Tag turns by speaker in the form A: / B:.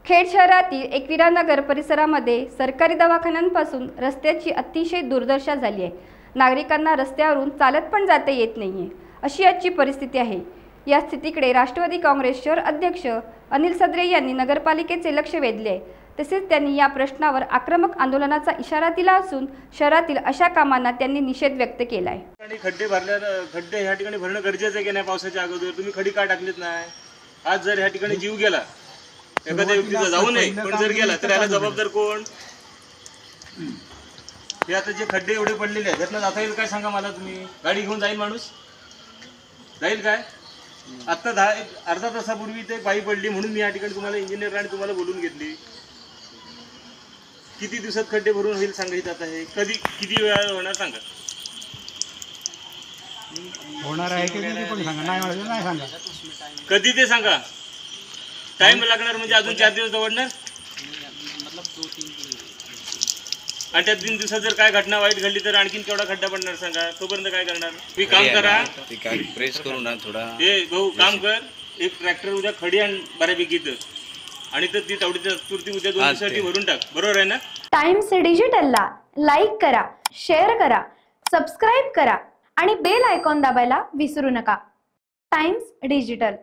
A: खेड शहरातील एकविरानगर परिसरामध्ये सरकारी दवाखान्यांपासून रस्त्याची अतिशय दुर्दशा झाली आहे। नागरिकांना रस्त्यावरून चालत पण जाता येत नाहीये, अशी आजची परिस्थिती आहे। या स्थितीकडे राष्ट्रवादी काँग्रेस शहर अध्यक्ष अनिल सदरे यांनी नगरपालिकेचे लक्ष वेधले आहे। तसेच त्यांनी या प्रश्नावर आक्रमक आंदोलनाचा इशारा दिला असून शहरातील अशा कामांना त्यांनी निषेध व्यक्त केला आहे।
B: खड्डे ह्या ठिकाणी भरणं गरजेचं आहे की नाही? पावसाच्या अगोदर तुम्ही खडी का टाकलीत नाही? आज जर ह्या ठिकाणी जीव गेला, एखाद्या व्यक्तीचा जाऊ नये पण जर गेला तर याला जबाबदार कोण? हे आता जे खड्डे एवढे पडलेले आहेत त्यातनं जाता येईल काय सांगा मला? तुम्ही गाडी घेऊन जाईल माणूस? जाईल काय? आता अर्धा तासापूर्वी ते पायी पडली म्हणून मी या ठिकाणी तुम्हाला इंजिनियर आणि तुम्हाला बोलून घेतली। किती दिवसात खड्डे भरून होईल सांगायचं आता? हे कधी किती वेळा होणार सांगा?
C: होणार आहे की नाही पण सांगा, नाही म्हणायचं नाही सांगा,
B: कधी ते सांगा। टाइम लागणार म्हणजे अजून 4 दिवस दवडणार आणि त्या 3 दिवसात जर काय घटना वाईट घडली तर आणखीन केवढा खड्डा पडणार सांगा? तोपर्यंत काय करणार? तुम्ही काम करा,
C: प्रेस करू ना थोडा।
B: हे भाऊ काम कर, एक ट्रॅक्टर उद्या खडी आण बऱ्यापैकी इथं आणि तर ती तेवढी तुरती उद्या 2 दिवसासाठी भरून टाक, बरोबर आहे ना?
D: टाइम्स डिजिटलला लाईक करा, शेअर करा, सबस्क्राईब करा आणि बेल आयकॉन दाबायला विसरू नका। Times digital.